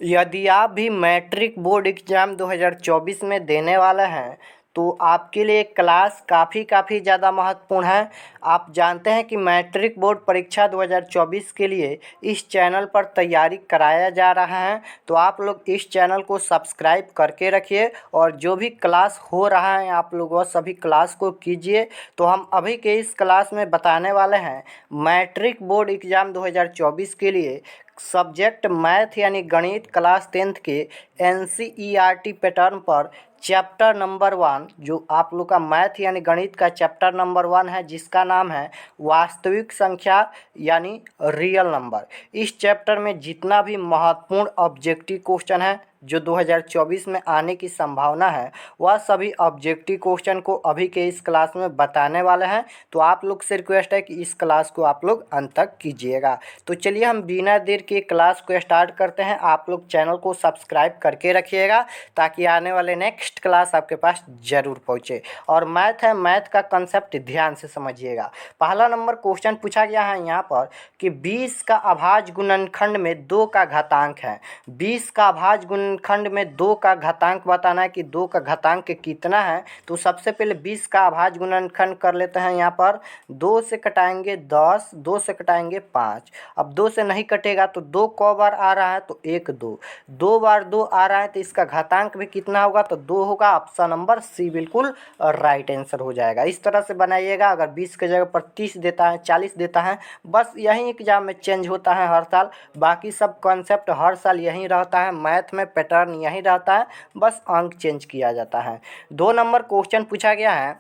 यदि आप भी मैट्रिक बोर्ड एग्ज़ाम 2024 में देने वाले हैं तो आपके लिए क्लास काफ़ी ज़्यादा महत्वपूर्ण है। आप जानते हैं कि मैट्रिक बोर्ड परीक्षा 2024 के लिए इस चैनल पर तैयारी कराया जा रहा है, तो आप लोग इस चैनल को सब्सक्राइब करके रखिए और जो भी क्लास हो रहा है आप लोग वह सभी क्लास को कीजिए। तो हम अभी के इस क्लास में बताने वाले हैं मैट्रिक बोर्ड एग्ज़ाम 2024 के लिए सब्जेक्ट मैथ यानी गणित क्लास 10th के NCERT पैटर्न पर चैप्टर नंबर 1 जो आप लोग का मैथ यानी गणित का चैप्टर नंबर 1 है, जिसका नाम है वास्तविक संख्या यानी रियल नंबर। इस चैप्टर में जितना भी महत्वपूर्ण ऑब्जेक्टिव क्वेश्चन है जो 2024 में आने की संभावना है, वह सभी ऑब्जेक्टिव क्वेश्चन को अभी के इस क्लास में बताने वाले हैं। तो आप लोग से रिक्वेस्ट है कि इस क्लास को आप लोग अंत तक कीजिएगा। तो चलिए हम बिना देर के क्लास को स्टार्ट करते हैं। आप लोग चैनल को सब्सक्राइब करके रखिएगा ताकि आने वाले नेक्स्ट क्लास आपके पास ज़रूर पहुँचे। और मैथ है, मैथ का कंसेप्ट ध्यान से समझिएगा। पहला नंबर क्वेश्चन पूछा गया है यहाँ पर कि 20 का अभाज्य गुणनखंड में 2 का घातांक है। 20 का अभाज्य गुणनखंड में 2 का घातांक बताना है कि 2 का घातांक कितना है। तो सबसे पहले 20 का अभाज्य गुणनखंड कर लेते हैं। यहाँ पर 2 से कटाएंगे 10, 2 से कटाएंगे 5। अब 2 से नहीं कटेगा तो 2 क बार आ रहा है तो 1 2, 2 बार 2 आ रहा है तो इसका घातांक भी कितना होगा तो 2 होगा। ऑप्शन नंबर सी बिल्कुल राइट आंसर हो जाएगा। इस तरह से बनाइएगा। अगर 20 के जगह पर 30 देता है, 40 देता है, बस यही एग्जाम में चेंज होता है हर साल। बाकी सब कॉन्सेप्ट हर साल यही रहता है, मैथ में पैटर्न यही रहता है, बस अंक चेंज किया जाता है। 2 नंबर क्वेश्चन पूछा गया है,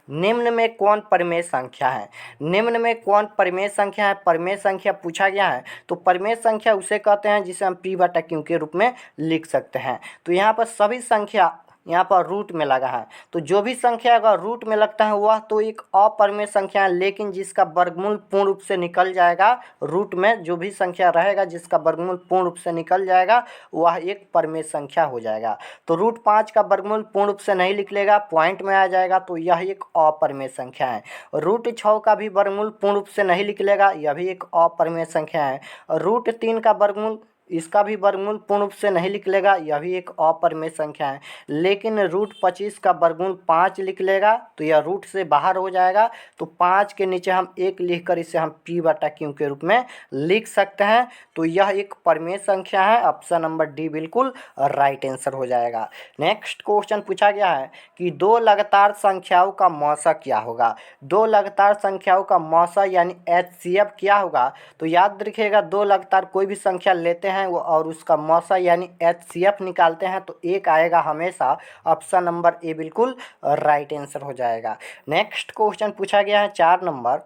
निम्न में कौन परिमेय संख्या है। निम्न में कौन परिमेय संख्या है, परिमेय संख्या पूछा गया है। तो परिमेय संख्या उसे कहते हैं जिसे हम P/Q के रूप में लिख सकते हैं। तो यहाँ पर सभी संख्या यहाँ पर रूट में लगा है, तो जो भी संख्या अगर रूट में लगता है वह तो एक अपरिमेय संख्या है, लेकिन जिसका वर्गमूल पूर्ण रूप से निकल जाएगा, रूट में जो भी संख्या रहेगा जिसका वर्गमूल पूर्ण रूप से निकल जाएगा वह एक परिमेय संख्या हो जाएगा। तो √5 का वर्गमूल पूर्ण रूप से नहीं निकलेगा, पॉइंट में आ जाएगा, तो यह एक अपरिमेय संख्या है। √6 का भी वर्गमूल पूर्ण रूप से नहीं निकलेगा, यह भी एक अपरिमेय संख्या है। √3 का वर्गमूल, इसका भी वर्गमूल पूर्ण रूप से नहीं निकलेगा, यह भी एक अपरिमेय संख्या है। लेकिन √25 का वर्गमूल 5 निकलेगा तो यह रूट से बाहर हो जाएगा। तो 5 के नीचे हम 1 लिखकर इसे हम P/Q के रूप में लिख सकते हैं। तो यह एक परिमेय संख्या है। ऑप्शन नंबर डी बिल्कुल राइट आंसर हो जाएगा। नेक्स्ट क्वेश्चन पूछा गया है कि 2 लगातार संख्याओं का मौसा क्या होगा। 2 लगातार संख्याओं का मौसा यानी HCF क्या होगा। तो याद रखिएगा, 2 लगातार कोई भी संख्या लेते हैं और उसका मौसा यानी HCF निकालते हैं तो 1 आएगा हमेशा। ऑप्शन नंबर ए बिल्कुल राइट आंसर हो जाएगा। नेक्स्ट क्वेश्चन पूछा गया है 4 नंबर।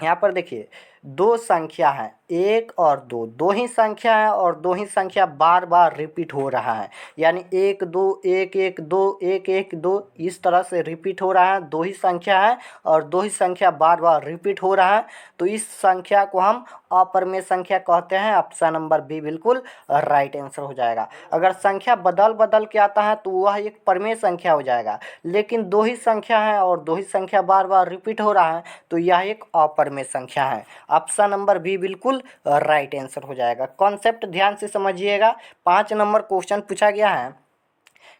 यहाँ पर देखिए, 2 संख्या है, 1 और 2, 2 ही संख्या है और 2 ही संख्या बार बार रिपीट हो रहा है, यानी 1 2 1 1 2 1 1 2 इस तरह से रिपीट हो रहा है। 2 ही संख्या है और 2 ही संख्या बार बार रिपीट हो रहा है, तो इस संख्या को हम अपरिमेय संख्या कहते हैं। ऑप्शन नंबर बी बिल्कुल राइट आंसर हो जाएगा। अगर संख्या बदल बदल के आता है तो वह एक परिमेय संख्या हो जाएगा, लेकिन 2 ही संख्या है और 2 ही संख्या बार बार रिपीट हो रहा है तो यह एक अपरिमेय संख्या है। ऑप्शन नंबर बी बिल्कुल राइट आंसर हो जाएगा। कॉन्सेप्ट ध्यान से समझिएगा। 5 नंबर क्वेश्चन पूछा गया है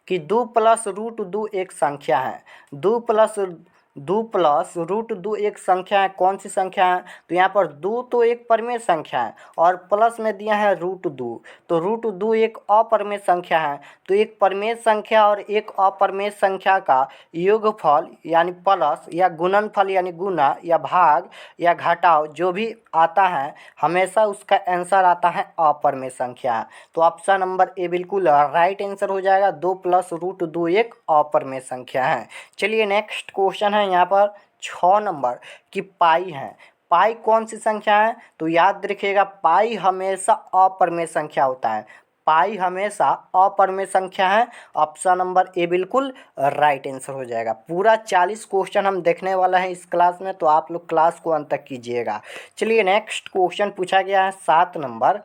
कि 2 + √2 एक संख्या है। 2 + √2 एक संख्या है। कौन सी संख्या है। तो यहाँ पर 2 तो एक परिमेय संख्या है और प्लस में दिया है √2, तो √2 एक अपरिमेय संख्या है। तो एक परिमेय संख्या और एक अपरिमेय संख्या का योगफल यानी प्लस या गुणनफल यानी गुना या भाग या घटाव जो भी आता है हमेशा उसका आंसर आता है अपरिमेय संख्या। तो ऑप्शन नंबर ए बिल्कुल राइट आंसर हो जाएगा। 2 + √2 एक अपरिमेय संख्या है। चलिए नेक्स्ट क्वेश्चन है यहाँ पर 6 नंबर कि पाई है। पाई कौन सी संख्या है। तो याद रखिएगा, पाई हमेशा अपरिमेय संख्या होता है। पाई हमेशा अपरिमेय संख्या है। ऑप्शन नंबर ए बिल्कुल राइट आंसर हो जाएगा। पूरा 40 क्वेश्चन हम देखने वाला है इस क्लास में, तो आप लोग क्लास को अंत तक कीजिएगा। चलिए नेक्स्ट क्वेश्चन पूछा गया है 7 नंबर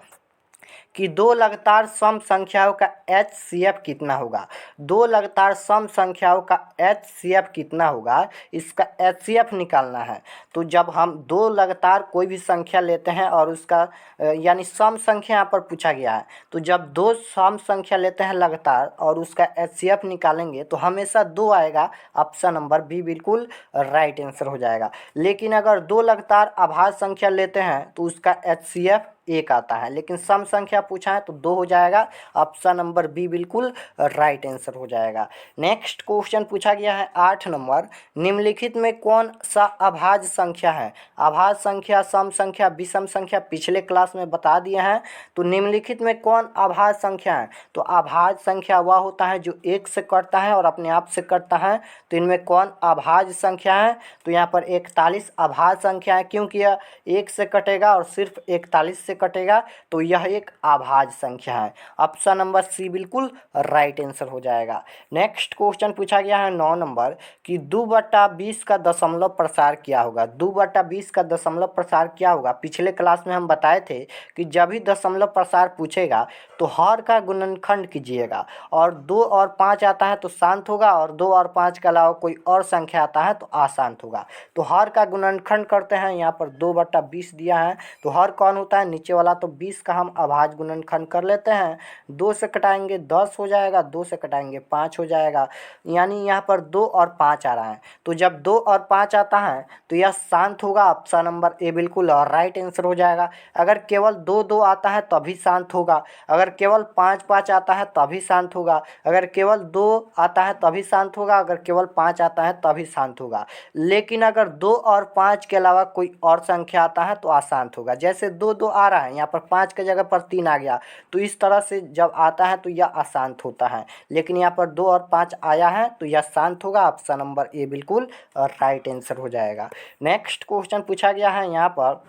कि दो लगातार सम संख्याओं का HCF कितना होगा। दो लगातार सम संख्याओं का HCF कितना होगा, इसका HCF निकालना है। तो जब हम दो लगातार कोई भी संख्या लेते हैं और उसका यानी सम संख्या यहाँ पर पूछा गया है, तो जब दो सम संख्या लेते हैं लगातार और उसका HCF निकालेंगे तो हमेशा 2 आएगा। ऑप्शन नंबर बी बिल्कुल राइट आंसर हो जाएगा। लेकिन अगर दो लगातार अभाज्य संख्या लेते हैं तो उसका HCF 1 आता है, लेकिन सम संख्या पूछा है तो 2 हो जाएगा। ऑप्शन नंबर बी बिल्कुल राइट आंसर हो जाएगा। नेक्स्ट क्वेश्चन पूछा गया है 8 नंबर, निम्नलिखित में कौन सा अभाज्य संख्या है। अभाज्य संख्या, सम संख्या, विषम संख्या पिछले क्लास में बता दिए हैं। तो निम्नलिखित में कौन अभाज्य संख्या है, तो अभाज्य संख्या वह होता है जो 1 से कटता है और अपने आप से कटता है। तो इनमें कौन अभाज्य संख्या है, तो यहाँ पर 41 अभाज्य संख्या है, क्योंकि यह 1 से कटेगा और सिर्फ 41 से कटेगा, तो यह एक अभाज्य संख्या है। ऑप्शन नंबर सी बिल्कुल राइट आंसर हो जाएगा। नेक्स्ट क्वेश्चन पूछा गया है 9 नंबर कि 2/20 का दशमलव प्रसार क्या होगा। 2/20 का दशमलव प्रसार क्या होगा, पिछले क्लास में हम बताए थे कि जब भी दशमलव प्रसार पूछेगा तो हर का गुणनखंड कीजिएगा, और 2 और 5 आता है तो शांत होगा, और 2 और 5 के अलावा कोई और संख्या आता है तो अशांत होगा। तो हर का गुणनखंड करते हैं, यहाँ पर 2/20 दिया है, तो हर कौन होता है, नीचे वाला, तो 20 का हम अभाज्य गुणनखंड कर लेते हैं। 2 से कटाएंगे 10 हो जाएगा, 2 से कटाएंगे 5 हो जाएगा, यानी यहाँ पर 2 और 5 आ रहा है। तो जब 2 और 5 आता है तो यह शांत होगा। ऑप्शन नंबर ए बिल्कुल और राइट आंसर हो जाएगा। अगर केवल 2 आता है तभी शांत होगा, अगर केवल 5 आता है तभी शांत होगा, अगर केवल 2 आता है तभी शांत होगा, अगर केवल 5 आता है तभी शांत होगा। लेकिन अगर 2 और 5 के अलावा कोई और संख्या आता है तो अशांत होगा। जैसे 2 आ रहा है, यहाँ पर 5 की जगह पर 3 आ गया, तो इस तरह से जब आता है तो यह अशांत होता है। लेकिन यहाँ पर 2 और 5 आया है तो यह शांत होगा। ऑप्शन नंबर ए बिल्कुल राइट आंसर हो जाएगा। नेक्स्ट क्वेश्चन पूछा गया है यहाँ पर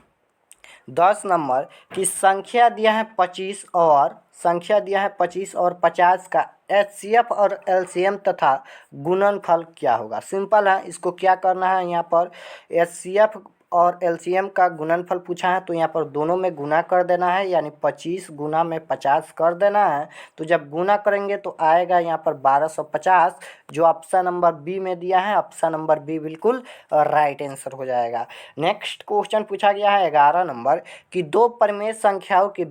10 नंबर की संख्या दिया है 25 और 50 का HCF और LCM तथा गुणनफल क्या होगा। सिंपल है, इसको क्या करना है, यहाँ पर HCF और LCM का गुणनफल पूछा है तो यहाँ पर दोनों में गुना कर देना है, यानी 25 गुना में 50 कर देना है। तो जब गुना करेंगे तो आएगा यहाँ पर 1250, जो ऑप्शन नंबर बी में दिया है। ऑप्शन नंबर बी बिल्कुल राइट आंसर हो जाएगा। नेक्स्ट क्वेश्चन पूछा गया है 11 नंबर कि दो परिमेय संख्याओं के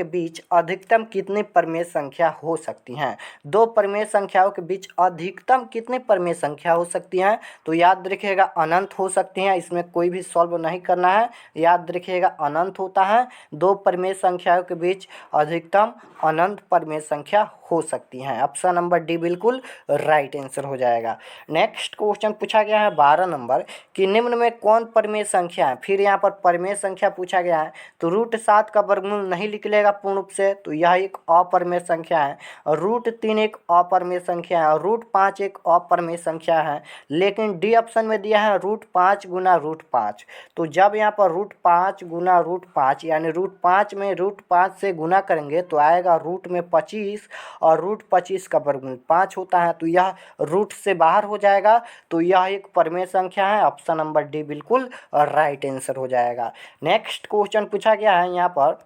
बीच अधिकतम कितनी परिमेय संख्या हो सकती हैं। दो परिमेय संख्याओं के बीच अधिकतम कितनी परिमेय संख्या हो सकती हैं, तो याद रखिएगा अनंत हो सकती हैं। इसमें कोई भी सॉल्व नहीं करना है, याद रखिएगा अनंत होता है। दो परिमेय संख्याओं के बीच अधिकतम अनंत परिमेय संख्या हो सकती हैं। ऑप्शन नंबर डी बिल्कुल राइट आंसर हो जाएगा। नेक्स्ट क्वेश्चन पूछा गया है 12 नंबर कि निम्न में कौन परिमेय संख्या है। फिर यहाँ पर परिमेय संख्या पूछा गया है, तो √7 का वर्गमूल नहीं निकलेगा पूर्ण रूप से, तो यह एक अपरिमेय संख्या है। और √3 एक अपरिमेय संख्या है, और √5 एक अपरिमेय संख्या है। लेकिन डी ऑप्शन में दिया है √5 गुना √5। तो जब यहाँ पर √5 गुना √5 यानी √5 में √5 से गुना करेंगे तो आएगा रूट में 25, और √25 का वर्गमूल 5 होता है, तो यह रूट से बाहर हो जाएगा। तो यह एक परिमेय संख्या है। ऑप्शन नंबर डी बिल्कुल राइट आंसर हो जाएगा। नेक्स्ट क्वेश्चन पूछा गया है यहाँ पर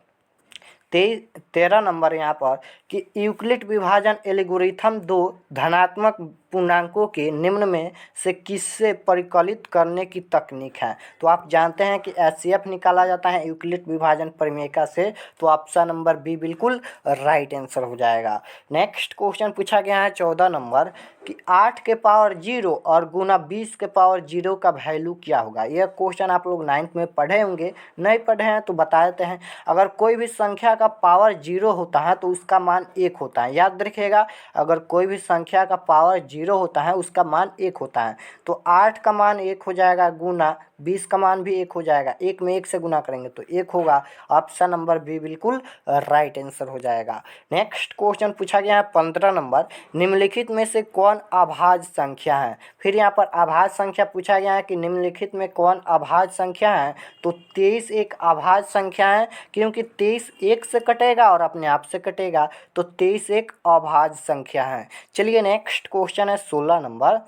13 नंबर यहाँ पर कि यूक्लिड विभाजन एल्गोरिथम दो धनात्मक पूर्णांकों के निम्न में से किससे परिकलित करने की तकनीक है। तो आप जानते हैं कि HCF निकाला जाता है यूक्लिड विभाजन प्रमेय से, तो ऑप्शन नंबर बी बिल्कुल राइट आंसर हो जाएगा। नेक्स्ट क्वेश्चन पूछा गया है 14 नंबर कि 8 के पावर 0 और गुना 20 के पावर 0 का वैल्यू क्या होगा। यह क्वेश्चन आप लोग 9th में पढ़े होंगे, नहीं पढ़े हैं तो बता देते हैं। अगर कोई भी संख्या का पावर 0 होता है तो उसका मान 1 होता है, याद रखिएगा। अगर कोई भी संख्या का पावर 0 होता है उसका मान 1 होता है। तो 8 का मान 1 हो जाएगा, गुना 20 का मान भी 1 हो जाएगा। 1 में 1 से गुना करेंगे तो 1 होगा। ऑप्शन नंबर बी बिल्कुल राइट आंसर हो जाएगा। नेक्स्ट क्वेश्चन पूछा गया है 15 नंबर, निम्नलिखित में से कौन अभाज्य संख्या है। फिर यहाँ पर अभाज्य संख्या पूछा गया है कि निम्नलिखित में कौन अभाज्य संख्या है। तो 23 एक अभाज्य संख्या है, क्योंकि 23 1 से कटेगा और अपने आप से कटेगा, तो 23 एक अभाज्य संख्या है। चलिए नेक्स्ट क्वेश्चन है 16 नंबर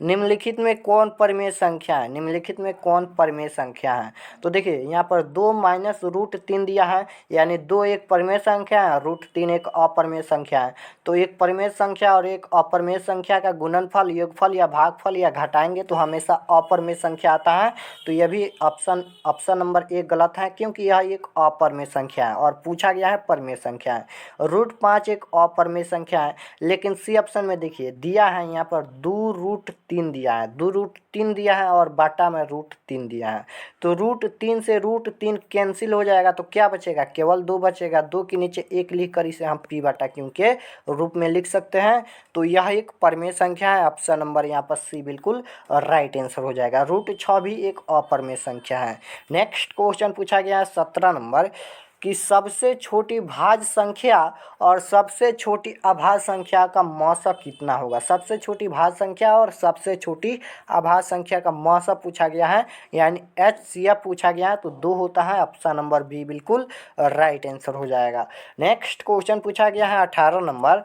निम्नलिखित में कौन परिमेय संख्या है, निम्नलिखित में कौन परिमेय संख्या है। तो देखिए यहाँ पर 2 माइनस रूट 3 दिया है, यानी 2 एक परिमेय संख्या है, रूट 3 एक अपरिमेय संख्या है। तो एक परिमेय संख्या और एक अपरिमेय संख्या का गुणनफल, योगफल या भागफल या घटाएंगे तो हमेशा अपरिमेय संख्या आता है। तो यह भी ऑप्शन नंबर 1 गलत है, क्योंकि यह एक अपरिमेय संख्या है और पूछा गया है परिमेय संख्या है। रूट 5 एक अपरिमेय संख्या है, लेकिन सी ऑप्शन में देखिए दिया है यहाँ पर 2 रूट 3 दिया है, 2 रूट 3 दिया है और बाटा में रूट 3 दिया है। तो रूट 3 से रूट 3 कैंसिल हो जाएगा, तो क्या बचेगा, केवल 2 बचेगा। 2 के नीचे 1 लिख कर इसे हम पी बाटा क्यों के रूप में लिख सकते हैं। तो यह एक परिमेय संख्या है। ऑप्शन नंबर यहाँ पर सी बिल्कुल राइट आंसर हो जाएगा। रूट 6 भी एक अपरिमेय संख्या है। नेक्स्ट क्वेश्चन पूछा गया है 17 नंबर कि सबसे छोटी भाज्य संख्या और सबसे छोटी अभाज्य संख्या का मौसक कितना होगा। सबसे छोटी भाज्य संख्या और सबसे छोटी अभाज्य संख्या का मौसक पूछा गया है, यानी HCF पूछा गया है। तो 2 होता है। ऑप्शन नंबर बी बिल्कुल राइट आंसर हो जाएगा। नेक्स्ट क्वेश्चन पूछा गया है 18 नंबर,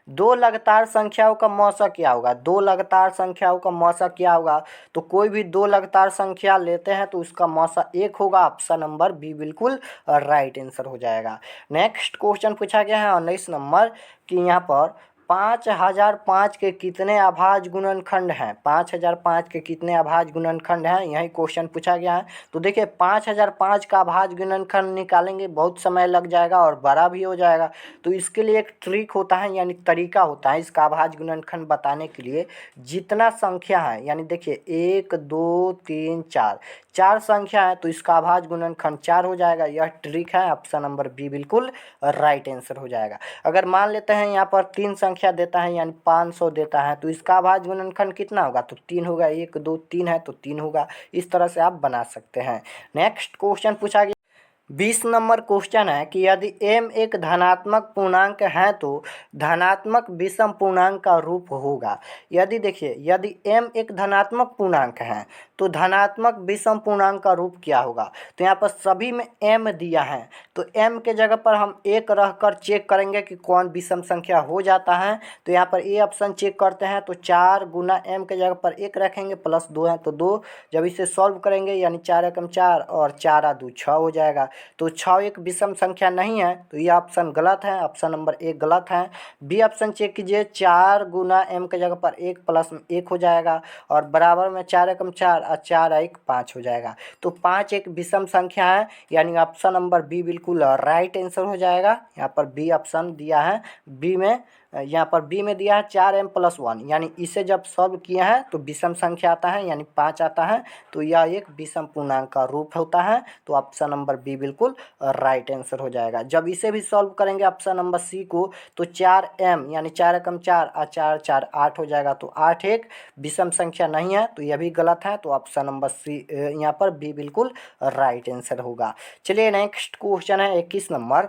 2 लगातार संख्याओं का मौसक क्या होगा। 2 लगातार संख्याओं का मौसक क्या होगा। तो कोई भी 2 लगातार संख्या लेते हैं तो उसका मौसक 1 होगा। ऑप्शन नंबर बी बिल्कुल राइट आंसर हो जाएगा। नेक्स्ट क्वेश्चन पूछा गया है 19 नंबर कि यहाँ पर 5005 के कितने अभाज्य गुणनखंड हैं। 5005 के कितने अभाज्य गुणनखंड हैं, यही क्वेश्चन पूछा गया है। तो देखिए 5005 का अभाज्य गुणनखंड निकालेंगे बहुत समय लग जाएगा और बड़ा भी हो जाएगा। तो इसके लिए एक ट्रिक होता है, यानी तरीका होता है इसका अभाज्य गुणनखंड बताने के लिए। जितना संख्या है, यानी देखिए 1 2 3 4 4 संख्या है तो इसका अभाज्य गुणनखंड 4 हो जाएगा। यह ट्रिक है। ऑप्शन नंबर बी बिल्कुल राइट आंसर हो जाएगा। अगर मान लेते हैं यहाँ पर 3 संख्या देता है, यानी 500 देता है, तो इसका अभाज्य गुणनखंड कितना होगा। तो 3 होगा। 1 2 3 है तो 3 होगा। इस तरह से आप बना सकते हैं। नेक्स्ट क्वेश्चन पूछा गया 20 नंबर क्वेश्चन है कि यदि m एक धनात्मक पूर्णांक है तो धनात्मक विषम पूर्णांक का रूप होगा। यदि देखिए यदि m एक धनात्मक पूर्णांक है तो धनात्मक विषम पूर्णांक का रूप क्या होगा। तो यहाँ पर सभी में m दिया है, तो m के जगह पर हम 1 रखकर चेक करेंगे कि कौन विषम संख्या हो जाता है। तो यहाँ पर ए ऑप्शन चेक करते हैं, तो 4 गुना m के जगह पर 1 रखेंगे, प्लस 2 है तो 2। जब इसे सॉल्व करेंगे यानी 4 एकम 4 और 4 आ 2 6 हो जाएगा। तो 6 एक विषम संख्या नहीं है, तो ये ऑप्शन गलत है। ऑप्शन नंबर 1 गलत है। बी ऑप्शन चेक कीजिए, 4 गुना m के जगह पर 1 प्लस में 1 हो जाएगा और बराबर में 4 एकम 4 और 4 1 5 हो जाएगा। तो 5 एक विषम संख्या है, यानी ऑप्शन नंबर बी बिल्कुल राइट आंसर हो जाएगा। यहाँ पर बी ऑप्शन दिया है। बी में यहाँ पर बी में दिया है 4m + 1, यानी इसे जब सॉल्व किया है तो विषम संख्या आता है, यानी 5 आता है। तो यह एक विषम पूर्णांक का रूप होता है। तो ऑप्शन नंबर बी बिल्कुल राइट आंसर हो जाएगा। जब इसे भी सॉल्व करेंगे ऑप्शन नंबर सी को, तो 4m यानी 4 एकम 4 और 4 4 8 हो जाएगा। तो 8 एक विषम संख्या नहीं है, तो यह भी गलत है। तो ऑप्शन नंबर सी यहाँ पर बी बिल्कुल राइट आंसर होगा। चलिए नेक्स्ट क्वेश्चन है 21 नंबर,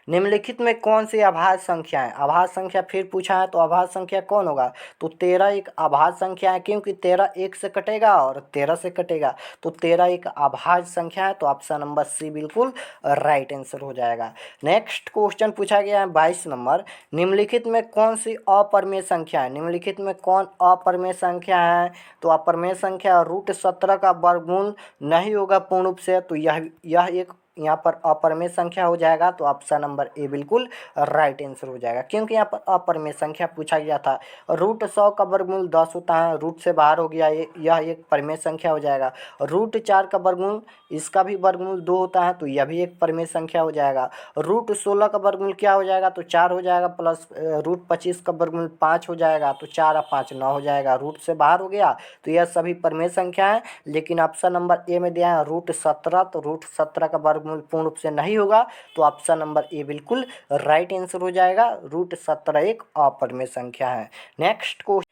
निम्नलिखित में कौन सी अभाज्य संख्या है। अभाज्य संख्या फिर पूछा है, तो अभाज्य संख्या कौन होगा। तो 13 एक अभाज्य संख्या है, क्योंकि 13 1 से कटेगा और 13 से कटेगा। तो 13 एक अभाज्य संख्या है। तो ऑप्शन नंबर सी बिल्कुल राइट आंसर हो जाएगा। नेक्स्ट क्वेश्चन पूछा गया है 22 नंबर, निम्नलिखित में कौन सी अपरिमेय संख्या है। निम्नलिखित में कौन अपरिमेय संख्या है। तो अपरिमेय संख्या √17 का वर्गमूल नहीं होगा पूर्ण रूप से। तो यह एक यहाँ पर अपरिमेय संख्या हो जाएगा। तो ऑप्शन नंबर ए बिल्कुल राइट आंसर हो जाएगा, क्योंकि यहाँ पर अपरिमेय संख्या पूछा गया था। √100 का वर्गमूल 10 होता है, रूट से बाहर हो गया, यह एक परिमेय संख्या हो जाएगा। √4 का वर्गमूल, इसका भी वर्गमूल 2 होता है, तो यह भी एक परिमेय संख्या हो जाएगा। √16 का वर्गमूल क्या हो जाएगा। तो 4 हो जाएगा, प्लस √25 का वर्गमूल 5 हो जाएगा। तो 4 और 5 9 हो जाएगा, रूट से बाहर हो गया। तो यह सभी परिमेय संख्या है। लेकिन ऑप्शन नंबर ए में दिया है √17, तो √17 का वर्गमूल पूर्ण रूप से नहीं होगा। तो ऑप्शन नंबर ए बिल्कुल राइट आंसर हो जाएगा। √17 एक अपरिमेय संख्या है। नेक्स्ट क्वेश्चन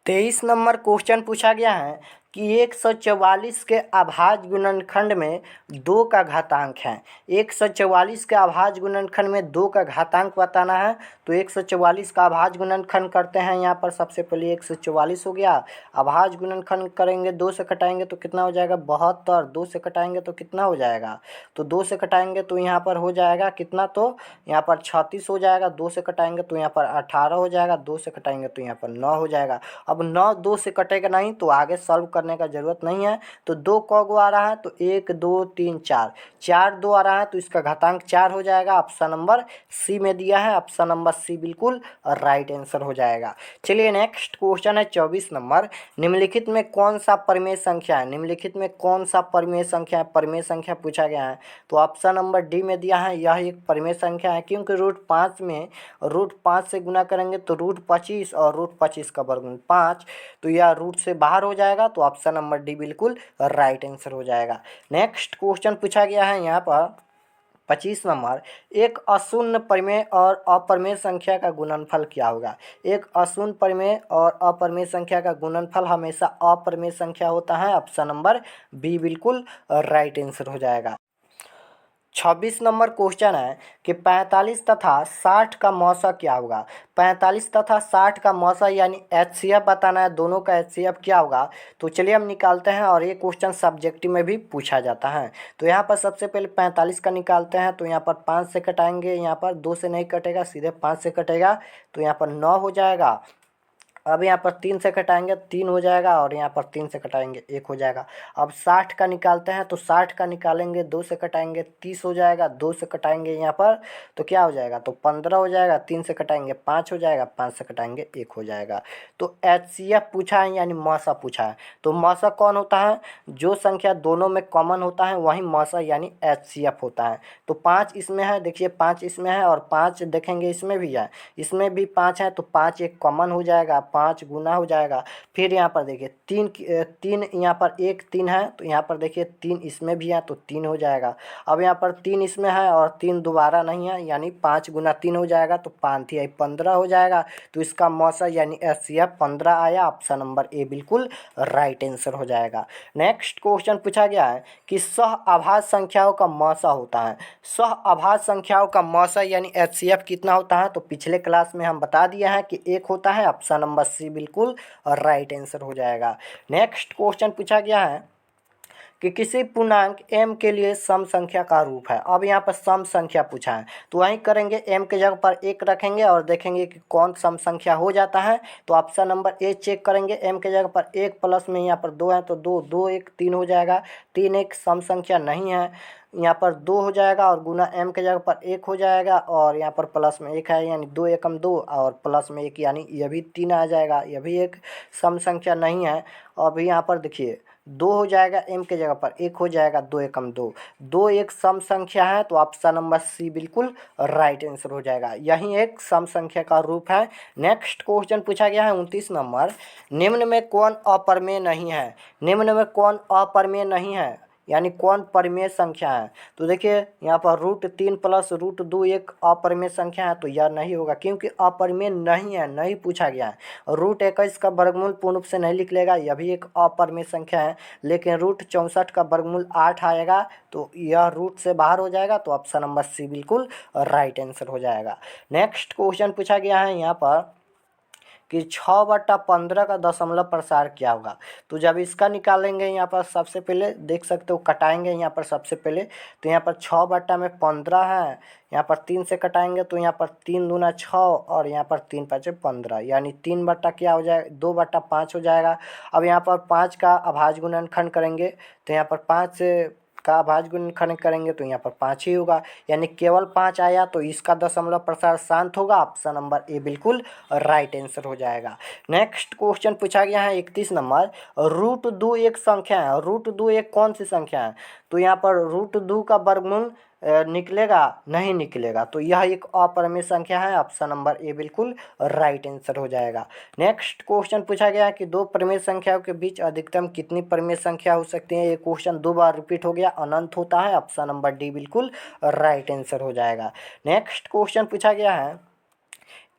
23 नंबर क्वेश्चन पूछा गया है कि 144 के अभाज्य गुणनखंड में 2 का घातांक है। 144 के अभाज्य गुणनखंड में 2 का घातांक बताना है। तो 144 का अभाज्य गुणनखंड करते हैं। यहाँ पर सबसे पहले 144 हो गया, अभाज्य गुणनखंड करेंगे 2 से कटाएंगे तो कितना हो जाएगा 72, 2 से कटाएंगे तो कितना हो जाएगा, तो 2 से कटाएंगे तो यहाँ पर हो जाएगा कितना, तो यहाँ पर 36 हो जाएगा। 2 से कटाएंगे तो यहाँ पर 18 हो जाएगा। 2 से कटाएंगे तो यहाँ पर 9 हो जाएगा। अब 9 2 से कटेगा नहीं तो आगे सॉल्व करने का ज़रूरत नहीं है। तो 2 कौगो आ रहा है, तो 1 2 3 4, 4 2 आ रहा है तो इसका घातांक 4 हो जाएगा। ऑप्शन नंबर सी में दिया है, ऑप्शन नंबर सी बिल्कुल राइट आंसर हो जाएगा। चलिए नेक्स्ट क्वेश्चन है 24 नंबर। निम्नलिखित में कौन सा परिमेय संख्या है, निम्नलिखित में कौन सा परिमेय संख्या है, परिमेय संख्या पूछा गया है। तो ऑप्शन नंबर डी में दिया है, यह एक परिमेय संख्या है क्योंकि √5 में √5 से गुना करेंगे तो √25 और √25 का वर्गमूल 5, तो यह रूट से बाहर हो जाएगा। तो ऑप्शन नंबर डी बिल्कुल राइट आंसर हो जाएगा। नेक्स्ट क्वेश्चन पूछा गया है यहाँ पर 25 नंबर, एक अशून्य परिमेय और अपरिमेय संख्या का गुणनफल क्या होगा। एक अशून्य परिमेय और अपरिमेय संख्या का गुणनफल हमेशा अपरिमेय संख्या होता है। ऑप्शन नंबर बी बिल्कुल राइट आंसर हो जाएगा। 26 नंबर क्वेश्चन है कि 45 तथा 60 का मौसा क्या होगा। 45 तथा 60 का मौसा यानी HCF बताना है, दोनों का HCF क्या होगा। तो चलिए हम निकालते हैं और ये क्वेश्चन सब्जेक्टिव में भी पूछा जाता है। तो यहाँ पर सबसे पहले 45 का निकालते हैं। तो यहाँ पर 5 से कटाएंगे, यहाँ पर 2 से नहीं कटेगा, सीधे 5 से कटेगा तो यहाँ पर 9 हो जाएगा। अब यहाँ पर 3 से कटाएंगे 3 हो जाएगा और यहाँ पर 3 से कटाएंगे 1 हो जाएगा। अब 60 का निकालते हैं, तो 60 का निकालेंगे 2 से कटाएंगे 30 हो जाएगा। 2 से कटाएंगे यहाँ पर तो क्या हो जाएगा, तो 15 हो जाएगा। 3 से कटाएंगे 5 हो जाएगा, 5 से कटाएंगे 1 हो जाएगा। तो HCF पूछा है यानी मौसा पूछा है। तो मौसा कौन होता है, जो संख्या दोनों में कॉमन होता है वही मौसा यानी HCF होता है। तो 5 इसमें है, देखिए 5 इसमें है और 5 देखेंगे इसमें भी है, इसमें भी 5 है तो 5 एक कॉमन हो जाएगा, 5 गुना हो जाएगा। फिर यहाँ पर देखिए 3 यहाँ पर 1 3 है तो यहाँ पर देखिए 3 इसमें भी है तो 3 हो जाएगा। अब यहाँ पर 3 इसमें है और 3 दोबारा नहीं है यानी 5 गुना 3 हो जाएगा तो 5 3 15 हो जाएगा। तो इसका मौसा यानी HCF 15 आया। ऑप्शन नंबर ए बिल्कुल राइट आंसर हो जाएगा। नेक्स्ट क्वेश्चन पूछा गया है कि सह अभाज्य संख्याओं का मौसा होता है। सह अभाज्य संख्याओं का मौसा यानी HCF कितना होता है, तो पिछले क्लास में हम बता दिया है कि 1 होता है। ऑप्शन नंबर सी बिल्कुल राइट आंसर हो जाएगा। नेक्स्ट क्वेश्चन पूछा गया है कि किसी पूर्णांक m के लिए सम संख्या का रूप है। अब यहाँ पर सम संख्या पूछा है तो वहीं करेंगे, m के जगह पर 1 रखेंगे और देखेंगे कि कौन सम संख्या हो जाता है। तो ऑप्शन नंबर ए चेक करेंगे, m के जगह पर 1 प्लस में यहाँ पर 2 है तो 2 2 1 3 हो जाएगा। 3 एक सम संख्या नहीं है, यहाँ पर 2 हो जाएगा और गुना m के जगह पर 1 हो जाएगा और यहाँ पर प्लस में 1 है यानी 2 एकम 2 और प्लस में 1 यानी यह भी 3 आ जाएगा, यह भी एक सम संख्या नहीं है। अब यहाँ पर देखिए 2 हो जाएगा, m के जगह पर 1 हो जाएगा, 2 एकम 2, 2 एक सम संख्या है। तो ऑप्शन नंबर सी बिल्कुल राइट आंसर हो जाएगा, यही एक सम संख्या का रूप है। नेक्स्ट क्वेश्चन पूछा गया है 29 नंबर, निम्न में कौन अपरिमेय नहीं है। निम्न में कौन अपरिमेय नहीं है यानी कौन परिमेय संख्या है। तो देखिए यहाँ पर √3 प्लस √2 एक अपरिमेय संख्या है तो यह नहीं होगा क्योंकि अपरिमेय नहीं है, नहीं पूछा गया है। √21 का वर्गमूल पूर्ण रूप से नहीं लिख लेगा, यह भी एक अपरिमेय संख्या है। लेकिन √64 का वर्गमूल 8 आएगा तो यह रूट से बाहर हो जाएगा। तो ऑप्शन नंबर सी बिल्कुल राइट आंसर हो जाएगा। नेक्स्ट क्वेश्चन पूछा गया है यहाँ पर कि 6/15 का दशमलव प्रसार क्या होगा। तो जब इसका निकालेंगे यहाँ पर सबसे पहले देख सकते हो, कटाएंगे यहाँ पर सबसे पहले तो यहाँ पर 6/15 है, यहाँ पर 3 से कटाएंगे तो यहाँ पर 3 दूना 6 और यहाँ पर 3 5 15 यानी 3 क्या हो जाएगा 2/5 हो जाएगा। अब यहाँ पर 5 का अभाज्य गुणनखंड करेंगे तो यहाँ पर 5 का अभाज्य गुणनखंड करेंगे तो यहाँ पर 5 ही होगा यानी केवल 5 आया। तो इसका दशमलव प्रसार शांत होगा। ऑप्शन नंबर ए बिल्कुल राइट आंसर हो जाएगा। नेक्स्ट क्वेश्चन पूछा गया है 31 नंबर, √2 एक संख्या है। √2 एक कौन सी संख्या है। तो यहाँ पर √2 का वर्गमूल निकलेगा नहीं निकलेगा, तो यह एक अपरिमेय संख्या है। ऑप्शन नंबर ए बिल्कुल राइट आंसर हो जाएगा। नेक्स्ट क्वेश्चन पूछा गया है कि दो परिमेय संख्याओं के बीच अधिकतम कितनी परिमेय संख्या हो सकती है। ये क्वेश्चन 2 बार रिपीट हो गया, अनंत होता है। ऑप्शन नंबर डी बिल्कुल राइट आंसर हो जाएगा। नेक्स्ट क्वेश्चन पूछा गया है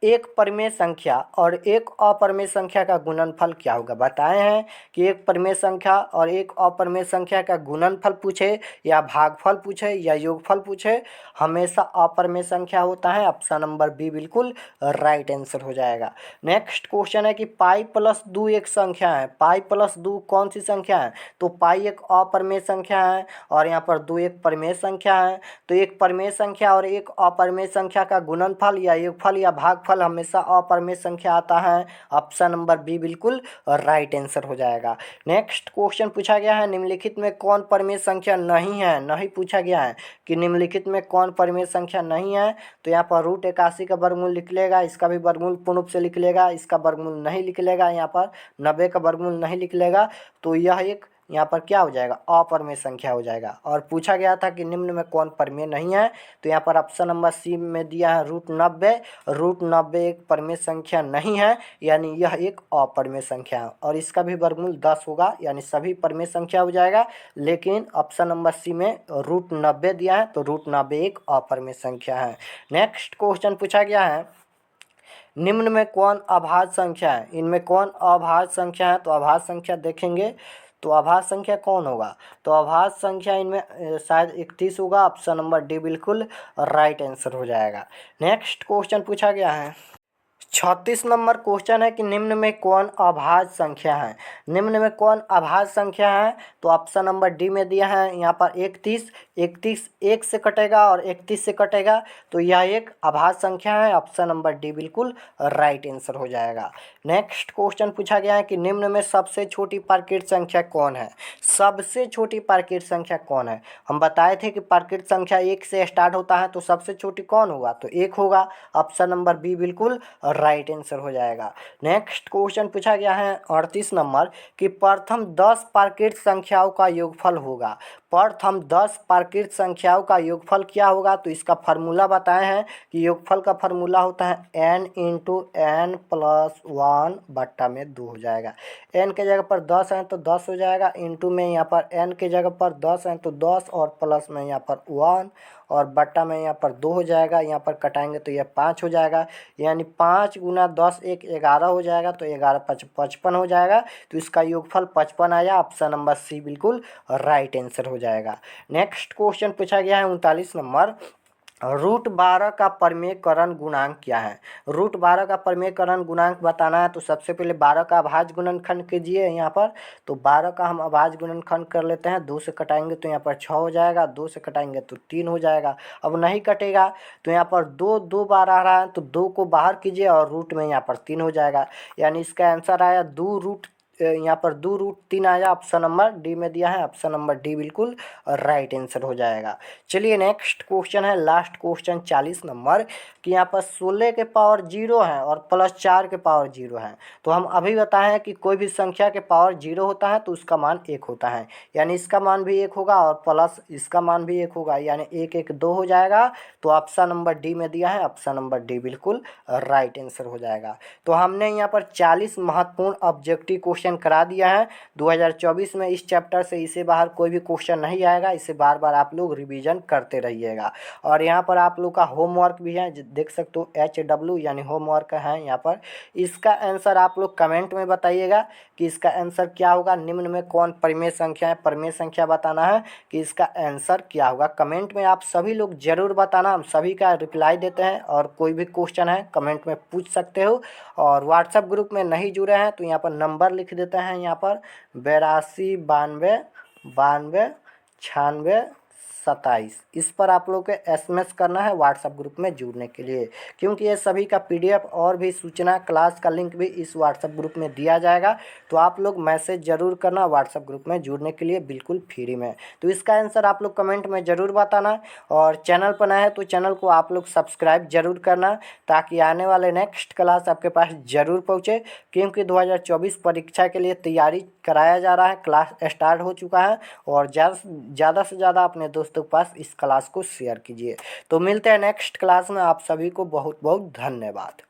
एक परिमेय संख्या और एक अपरिमेय संख्या का गुणनफल क्या होगा। बताए हैं कि एक परिमेय संख्या और एक अपरिमेय संख्या का गुणनफल पूछे या भागफल पूछे या योगफल पूछे, हमेशा अपरिमेय संख्या होता है। ऑप्शन नंबर बी बिल्कुल राइट आंसर हो जाएगा। नेक्स्ट क्वेश्चन है कि पाई प्लस 2 एक संख्या है। पाई प्लस 2 कौन सी संख्या है। तो पाई एक अपरिमेय संख्या है और यहाँ पर 2 एक परिमेय संख्या है। तो एक परिमेय संख्या और एक अपरिमेय संख्या का गुणनफल या योगफल या भागफल हमेशा अपरिमेय संख्या आता है। ऑप्शन नंबर बी बिल्कुल राइट आंसर हो जाएगा। नेक्स्ट क्वेश्चन पूछा गया है निम्नलिखित में कौन परिमेय संख्या नहीं है। नहीं पूछा गया है कि निम्नलिखित में कौन परिमेय संख्या नहीं है। तो यहाँ पर √81 का वर्गमूल लिख लेगा, इसका भी वर्गमूल पूर्ण रूप से लिख लेगा, इसका वर्गमूल नहीं लिख लेगा, यहाँ पर 90 का वर्गमूल नहीं लिख लेगा। तो यह एक यहाँ पर क्या हो जाएगा, अपरिमेय संख्या हो जाएगा। और पूछा गया था कि निम्न में कौन परिमेय नहीं है। तो यहाँ पर ऑप्शन नंबर सी में दिया है √90। √90 एक परिमेय संख्या नहीं है, यानी यह एक अपरिमेय संख्या है और इसका भी वर्गमूल 10 होगा, यानी सभी परिमेय संख्या हो जाएगा। लेकिन ऑप्शन नंबर सी में √90 दिया है, तो √90 एक अपरिमेय संख्या है। नेक्स्ट क्वेश्चन पूछा गया है निम्न में कौन अभाज्य संख्या है। इनमें कौन अभाज्य संख्या है। तो अभाज्य संख्या देखेंगे तो अभाज्य संख्या कौन होगा। तो अभाज्य संख्या इनमें शायद 31 होगा। ऑप्शन नंबर डी बिल्कुल राइट आंसर हो जाएगा। नेक्स्ट क्वेश्चन पूछा गया है 36 नंबर क्वेश्चन है कि निम्न में कौन अभाज्य संख्या है। निम्न में कौन अभाज्य संख्या है। तो ऑप्शन नंबर डी में दिया है यहाँ पर 31। 31 1 से कटेगा और 31 से कटेगा, तो यह एक अभाज्य संख्या है। ऑप्शन नंबर डी बिल्कुल राइट आंसर हो जाएगा। नेक्स्ट क्वेश्चन पूछा गया है कि निम्न में सबसे छोटी प्राकृत संख्या कौन है। सबसे छोटी प्राकृत संख्या कौन है। हम बताए थे कि प्राकृत संख्या 1 से स्टार्ट होता है, तो सबसे छोटी कौन होगा, तो 1 होगा। ऑप्शन नंबर बी बिल्कुल राइट आंसर हो जाएगा। नेक्स्ट क्वेश्चन पूछा गया है 38 नंबर कि प्रथम 10 प्राकृत संख्याओं का योगफल होगा। प्रथम 10 प्राकृत संख्याओं का योगफल क्या होगा। तो इसका फार्मूला बताए हैं कि योगफल का फार्मूला होता है n × n+1/2 हो जाएगा। n के जगह पर 10 है तो 10 हो जाएगा, इंटू में यहाँ पर n के जगह पर 10 है तो 10 और प्लस में यहाँ पर 1 और बट्टा में यहाँ पर 2 हो जाएगा। यहाँ पर कटाएंगे तो यह 5 हो जाएगा, यानी 5 × 10 एक 11 हो जाएगा, तो 11 5 55 हो जाएगा। तो इसका योगफल 55 आया। ऑप्शन नंबर सी बिल्कुल राइट आंसर हो जाएगा। नेक्स्ट क्वेश्चन पूछा गया है 39 नंबर √12 का परिमेयकरण गुणांक क्या है। √12 का परिमेयकरण गुणांक बताना है। तो सबसे पहले 12 का अभाज्य गुणनखंड कीजिए यहाँ पर। तो 12 का हम अभाज्य गुणनखंड कर लेते हैं। 2 से कटाएंगे तो यहाँ पर 6 हो जाएगा, 2 से कटाएंगे तो 3 हो जाएगा। अब नहीं कटेगा तो यहाँ पर 2 बार आ रहा है, तो 2 को बाहर कीजिए और रूट में यहाँ पर 3 हो जाएगा, यानी इसका आंसर आया 2 यहाँ पर 2√3 आया। ऑप्शन नंबर डी में दिया है। ऑप्शन नंबर डी बिल्कुल राइट आंसर हो जाएगा। चलिए नेक्स्ट क्वेश्चन है लास्ट क्वेश्चन 40 नंबर कि यहाँ पर 16 के पावर 0 है और +4 के पावर 0 है। तो हम अभी बताए हैं कि कोई भी संख्या के पावर 0 होता है तो उसका मान 1 होता है, यानी इसका मान भी 1 होगा और प्लस इसका मान भी 1 होगा, यानी 1 1 2 हो जाएगा। तो ऑप्शन नंबर डी में दिया है। ऑप्शन नंबर डी बिल्कुल राइट आंसर हो जाएगा। तो हमने यहाँ पर 40 महत्वपूर्ण ऑब्जेक्टिव क्वेश्चन करा दिया है 2024 में। इस चैप्टर से इसे बाहर कोई भी क्वेश्चन नहीं आएगा, इसे बार बार आप लोग रिवीजन करते रहिएगा। और यहाँ पर आप लोग का होमवर्क भी है, देख सकते हो HW यानी होमवर्क है यहाँ पर। इसका आंसर आप लोग कमेंट में बताइएगा कि इसका आंसर क्या होगा। निम्न में कौन परिमेय संख्या है, परिमेय संख्या बताना है कि इसका आंसर क्या होगा। कमेंट में आप सभी लोग जरूर बताना, हम सभी का रिप्लाई देते हैं और कोई भी क्वेश्चन है कमेंट में पूछ सकते हो। और व्हाट्सएप ग्रुप में नहीं जुड़े हैं तो यहाँ पर नंबर लिख देते हैं, यहाँ पर 82 92 92 96 27। इस पर आप लोग को SMS करना है व्हाट्सएप ग्रुप में जुड़ने के लिए, क्योंकि ये सभी का PDF और भी सूचना क्लास का लिंक भी इस व्हाट्सएप ग्रुप में दिया जाएगा। तो आप लोग मैसेज ज़रूर करना व्हाट्सएप ग्रुप में जुड़ने के लिए, बिल्कुल फ्री में। तो इसका आंसर आप लोग कमेंट में ज़रूर बताना। और चैनल पर नए हैं तो चैनल को आप लोग सब्सक्राइब जरूर करना, ताकि आने वाले नेक्स्ट क्लास आपके पास ज़रूर पहुँचे, क्योंकि 2024 परीक्षा के लिए तैयारी कराया जा रहा है। क्लास स्टार्ट हो चुका है और ज़्यादा से ज़्यादा अपने दोस्तों के पास इस क्लास को शेयर कीजिए। तो मिलते हैं नेक्स्ट क्लास में। आप सभी को बहुत बहुत धन्यवाद।